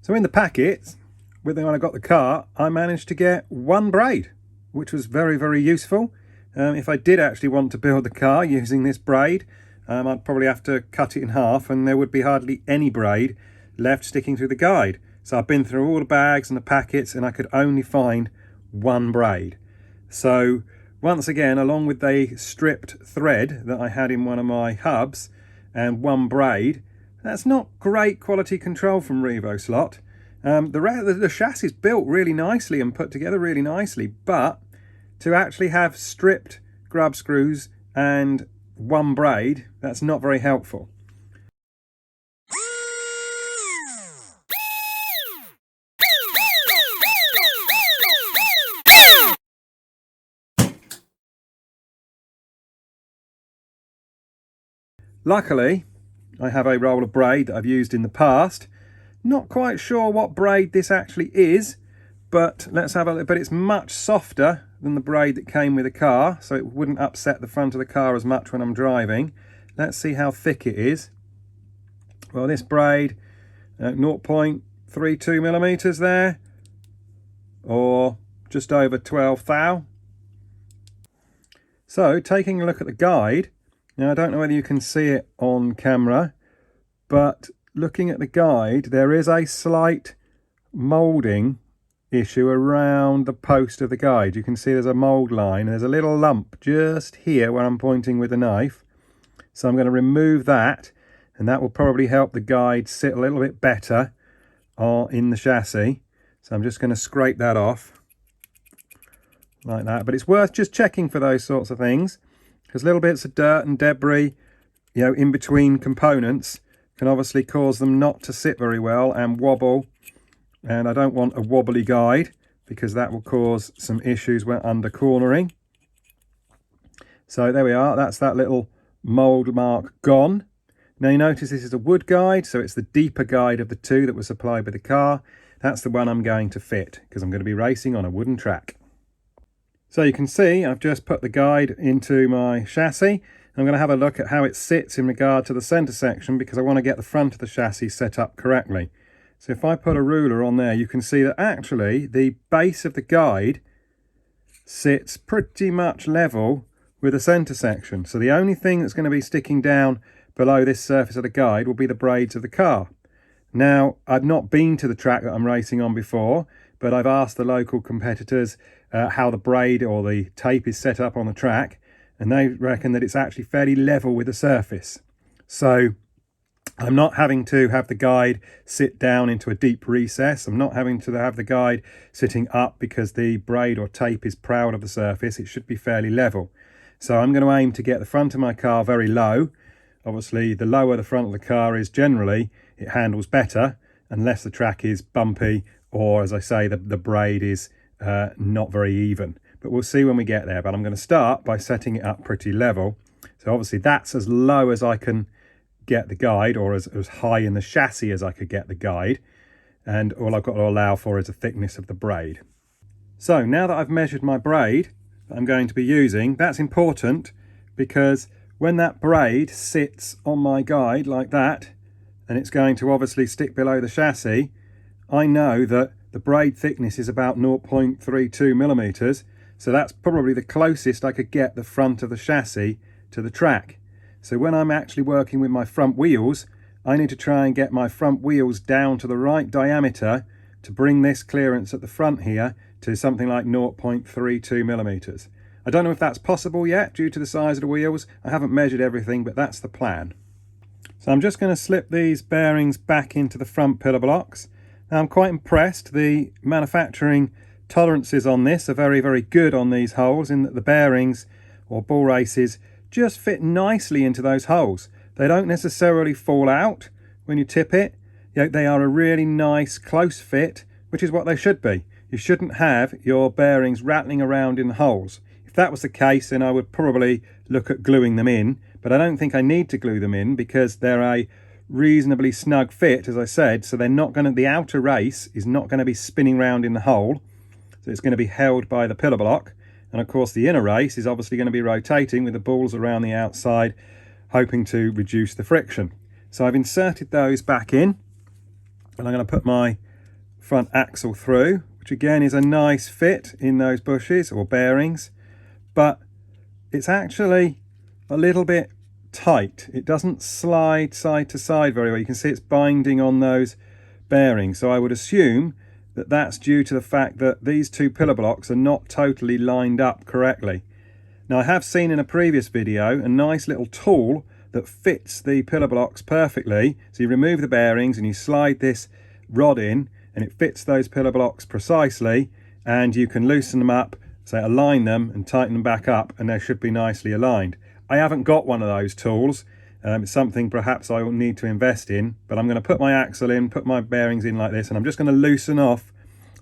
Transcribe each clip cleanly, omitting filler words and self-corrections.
So in the packet, when I got the car, I managed to get one braid, which was very, very useful. If I did actually want to build the car using this braid, I'd probably have to cut it in half and there would be hardly any braid left sticking through the guide. So I've been through all the bags and the packets and I could only find one braid. So once again, along with the stripped thread that I had in one of my hubs and one braid, that's not great quality control from RevoSlot. The chassis is built really nicely and put together really nicely, but to actually have stripped grub screws and one braid, that's not very helpful. Luckily, I have a roll of braid that I've used in the past. Not quite sure what braid this actually is, but let's have a look. But it's much softer than the braid that came with the car, so it wouldn't upset the front of the car as much when I'm driving. Let's see how thick it is. Well, this braid, 0.32 millimeters there, or just over 12 thou. So taking a look at the guide, now I don't know whether you can see it on camera, but looking at the guide, there is a slight moulding issue around the post of the guide. You can see there's a mould line. There's a little lump just here where I'm pointing with the knife. So I'm going to remove that, and that will probably help the guide sit a little bit better in the chassis. So I'm just going to scrape that off like that. But it's worth just checking for those sorts of things, because little bits of dirt and debris, you know, in between components can obviously cause them not to sit very well and wobble. And I don't want a wobbly guide because that will cause some issues when under cornering. So there we are, that's that little mould mark gone. Now you notice this is a wood guide, so it's the deeper guide of the two that was supplied with the car. That's the one I'm going to fit because I'm going to be racing on a wooden track. So you can see I've just put the guide into my chassis. I'm going to have a look at how it sits in regard to the centre section because I want to get the front of the chassis set up correctly. So if I put a ruler on there, you can see that actually the base of the guide sits pretty much level with the centre section. So the only thing that's going to be sticking down below this surface of the guide will be the braids of the car. Now, I've not been to the track that I'm racing on before, but I've asked the local competitors how the braid or the tape is set up on the track, and they reckon that it's actually fairly level with the surface. So I'm not having to have the guide sit down into a deep recess. I'm not having to have the guide sitting up because the braid or tape is proud of the surface. It should be fairly level. So I'm going to aim to get the front of my car very low. Obviously, the lower the front of the car is, generally, it handles better, unless the track is bumpy or, as I say, the braid is not very even. But we'll see when we get there. But I'm going to start by setting it up pretty level. So obviously that's as low as I can get the guide, or as high in the chassis as I could get the guide, and all I've got to allow for is the thickness of the braid. So now that I've measured my braid that I'm going to be using, that's important because when that braid sits on my guide like that, and it's going to obviously stick below the chassis, I know that the braid thickness is about 0.32 millimeters, so that's probably the closest I could get the front of the chassis to the track. So when I'm actually working with my front wheels, I need to try and get my front wheels down to the right diameter to bring this clearance at the front here to something like 0.32 millimeters. I don't know if that's possible yet due to the size of the wheels. I haven't measured everything, but that's the plan. So I'm just going to slip these bearings back into the front pillar blocks. Now I'm quite impressed. The manufacturing tolerances on this are very, very good on these holes, in that the bearings or ball races just fit nicely into those holes. They don't necessarily fall out when you tip it. You know, they are a really nice close fit, which is what they should be. You shouldn't have your bearings rattling around in the holes. If that was the case, then I would probably look at gluing them in, but I don't think I need to glue them in because they're a reasonably snug fit, as I said, so they're not going to, the outer race is not going to be spinning round in the hole, so it's going to be held by the pillar block. And of course the inner race is obviously going to be rotating with the balls around the outside, hoping to reduce the friction. So I've inserted those back in, and I'm going to put my front axle through, which again is a nice fit in those bushes or bearings, but it's actually a little bit tight. It doesn't slide side to side very well. You can see it's binding on those bearings. So I would assume that that's due to the fact that these two pillar blocks are not totally lined up correctly. Now I have seen in a previous video a nice little tool that fits the pillar blocks perfectly. So you remove the bearings and you slide this rod in and it fits those pillar blocks precisely, and you can loosen them up, so align them and tighten them back up, and they should be nicely aligned. I haven't got one of those tools. It's something perhaps I will need to invest in, but I'm going to put my axle in, put my bearings in like this, and I'm just going to loosen off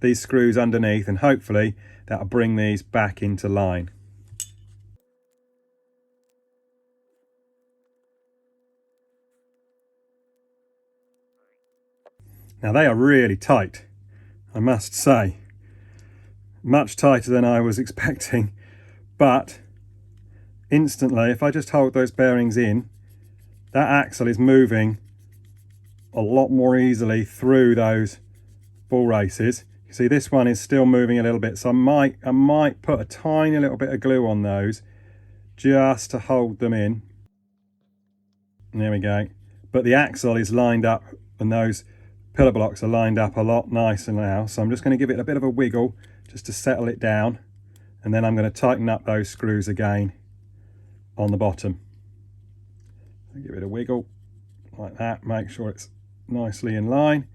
these screws underneath, and hopefully that'll bring these back into line. Now they are really tight, I must say. Much tighter than I was expecting, but instantly, if I just hold those bearings in, that axle is moving a lot more easily through those bull races. You see this one is still moving a little bit, so I might put a tiny little bit of glue on those just to hold them in. There we go. But the axle is lined up and those pillar blocks are lined up a lot nicer now, so I'm just going to give it a bit of a wiggle just to settle it down, and then I'm going to tighten up those screws again on the bottom. Give it a wiggle like that, make sure it's nicely in line.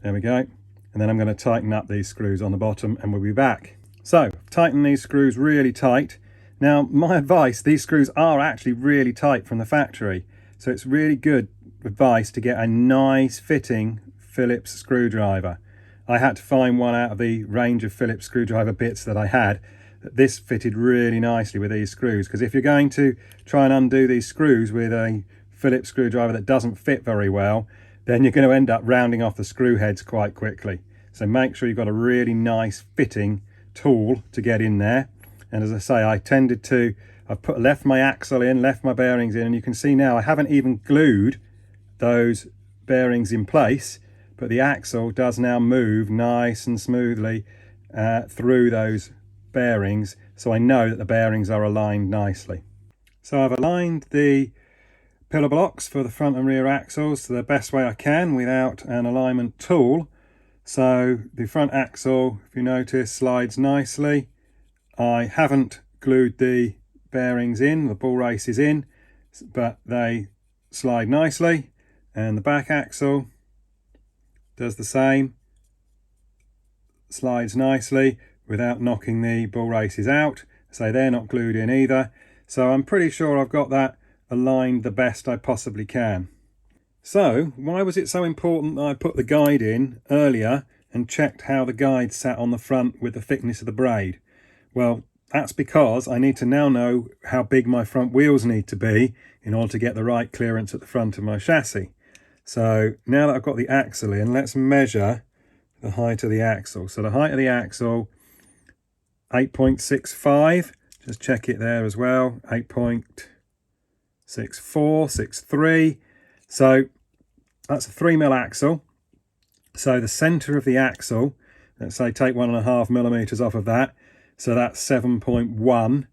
There we go. And then I'm going to tighten up these screws on the bottom and we'll be back. So tighten these screws really tight. Now my advice, these screws are actually really tight from the factory, so it's really good advice to get a nice fitting Phillips screwdriver. I had to find one out of the range of Phillips screwdriver bits that I had. This fitted really nicely with these screws, because if you're going to try and undo these screws with a Phillips screwdriver that doesn't fit very well, then you're going to end up rounding off the screw heads quite quickly. So make sure you've got a really nice fitting tool to get in there. And as I say, I've left my axle in, left my bearings in, and you can see now I haven't even glued those bearings in place, but the axle does now move nice and smoothly through those bearings, so I know that the bearings are aligned nicely. So I've aligned the pillar blocks for the front and rear axles the best way I can without an alignment tool. So the front axle, if you notice, slides nicely. I haven't glued the bearings in, the bull race is in, but they slide nicely, and the back axle does the same, slides nicely without knocking the bull races out. So they're not glued in either. So I'm pretty sure I've got that aligned the best I possibly can. So why was it so important that I put the guide in earlier and checked how the guide sat on the front with the thickness of the braid? Well, that's because I need to now know how big my front wheels need to be in order to get the right clearance at the front of my chassis. So now that I've got the axle in, let's measure the height of the axle. So the height of the axle, 8.65, just check it there as well, 8.64, 63. So that's a 3mm axle. So the center of the axle, let's say take 1.5 millimeters off of that, so that's 7.1.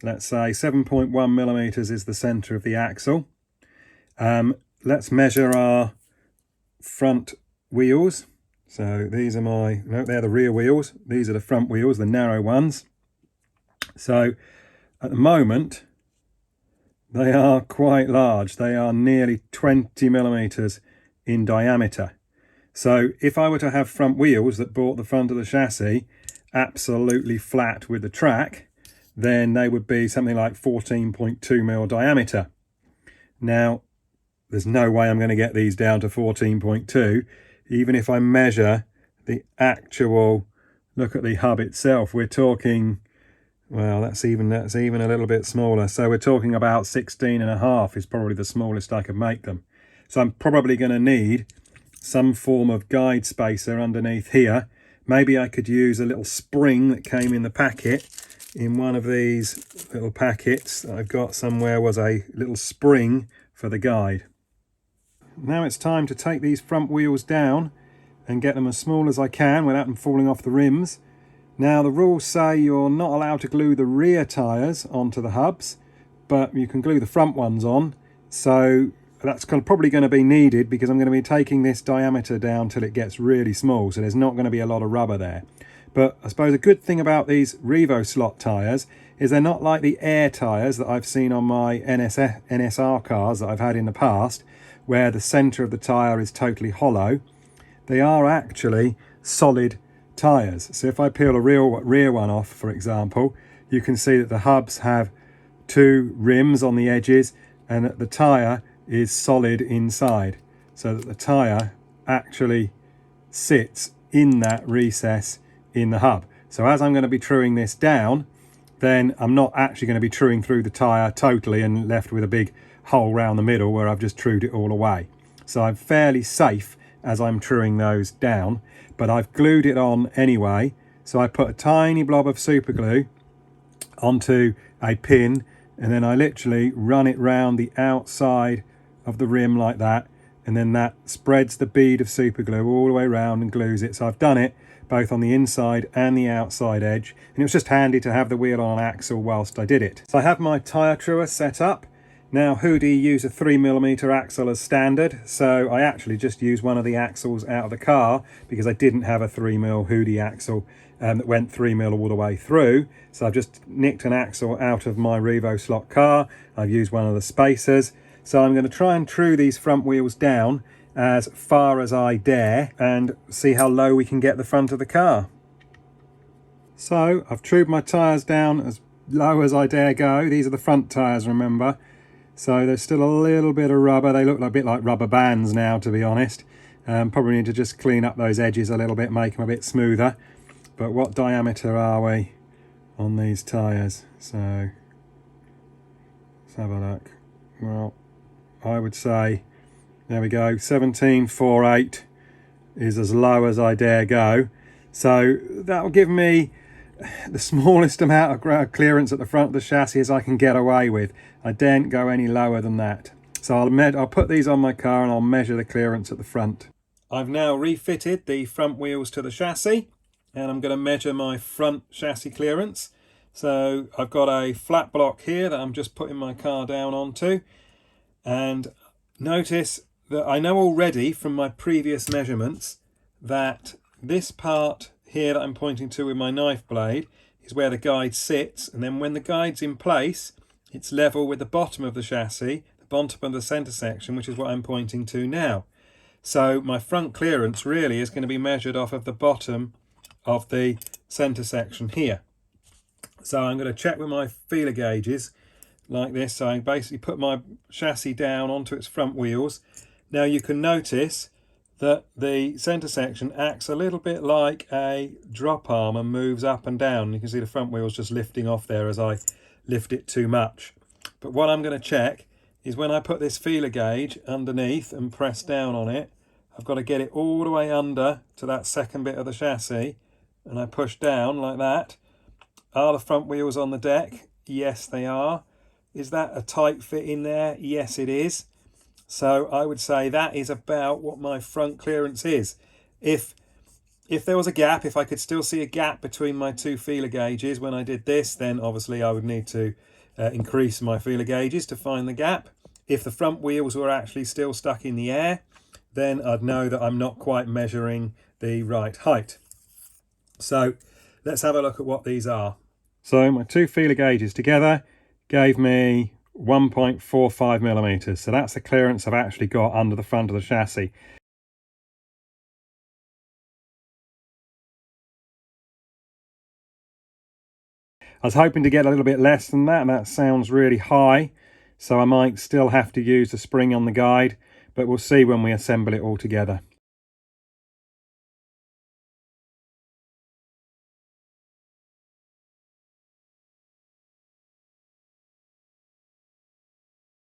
Let's say 7.1 millimeters is the center of the axle. Let's measure our front wheels. So these are they're the rear wheels. These are the front wheels, the narrow ones. So at the moment, they are quite large. They are nearly 20 millimeters in diameter. So if I were to have front wheels that brought the front of the chassis absolutely flat with the track, then they would be something like 14.2mm diameter. Now, there's no way I'm going to get these down to 14.2. Even if I measure the actual, look at the hub itself, we're talking, well, that's even a little bit smaller. So we're talking about 16.5 is probably the smallest I could make them. So I'm probably going to need some form of guide spacer underneath here. Maybe I could use a little spring that came in the packet. In one of these little packets that I've got somewhere was a little spring for the guide. Now it's time to take these front wheels down and get them as small as I can without them falling off the rims. Now the rules say you're not allowed to glue the rear tyres onto the hubs, but you can glue the front ones on. So that's probably going to be needed because I'm going to be taking this diameter down till it gets really small, so there's not going to be a lot of rubber there. But I suppose a good thing about these RevoSlot tyres is they're not like the air tyres that I've seen on my NSR cars that I've had in the past, where the centre of the tyre is totally hollow. They are actually solid tyres. So if I peel a rear one off, for example, you can see that the hubs have two rims on the edges and that the tyre is solid inside, so that the tyre actually sits in that recess in the hub. So as I'm going to be truing this down, then I'm not actually going to be truing through the tyre totally and left with a big hole round the middle where I've just trued it all away. So I'm fairly safe as I'm truing those down, but I've glued it on anyway. So I put a tiny blob of super glue onto a pin, and then I literally run it round the outside of the rim like that, and then that spreads the bead of super glue all the way around and glues it. So I've done it both on the inside and the outside edge, and it was just handy to have the wheel on an axle whilst I did it. So I have my tyre truer set up. Now Hoodie use a 3mm axle as standard, so I actually just used one of the axles out of the car because I didn't have a 3mm Hoodie axle that went 3mm all the way through. So I've just nicked an axle out of my RevoSlot car. I've used one of the spacers. So I'm going to try and true these front wheels down as far as I dare and see how low we can get the front of the car. So I've trued my tyres down as low as I dare go. These are the front tyres, remember. So there's still a little bit of rubber. They look a bit like rubber bands now, to be honest. Probably need to just clean up those edges a little bit, make them a bit smoother. But what diameter are we on these tyres? So let's have a look. Well, I would say, there we go, 17.48 is as low as I dare go. So that will give me the smallest amount of clearance at the front of the chassis as I can get away with. I daren't go any lower than that. So I'll put these on my car and I'll measure the clearance at the front. I've now refitted the front wheels to the chassis, and I'm going to measure my front chassis clearance. So I've got a flat block here that I'm just putting my car down onto, and notice that I know already from my previous measurements that this part here that I'm pointing to with my knife blade is where the guide sits, and then when the guide's in place it's level with the bottom of the chassis, the bottom of the centre section, which is what I'm pointing to now. So my front clearance really is going to be measured off of the bottom of the centre section here. So I'm going to check with my feeler gauges like this. So I basically put my chassis down onto its front wheels. Now you can notice that the centre section acts a little bit like a drop arm and moves up and down. You can see the front wheels just lifting off there as I lift it too much. But what I'm going to check is when I put this feeler gauge underneath and press down on it, I've got to get it all the way under to that second bit of the chassis, and I push down like that. Are the front wheels on the deck? Yes, they are. Is that a tight fit in there? Yes, it is. So I would say that is about what my front clearance is. If there was a gap, if I could still see a gap between my two feeler gauges when I did this, then obviously I would need to increase my feeler gauges to find the gap. If the front wheels were actually still stuck in the air, then I'd know that I'm not quite measuring the right height. So let's have a look at what these are. So my two feeler gauges together gave me 1.45 millimeters. So that's the clearance I've actually got under the front of the chassis. I was hoping to get a little bit less than that, and that sounds really high. So I might still have to use the spring on the guide, but we'll see when we assemble it all together.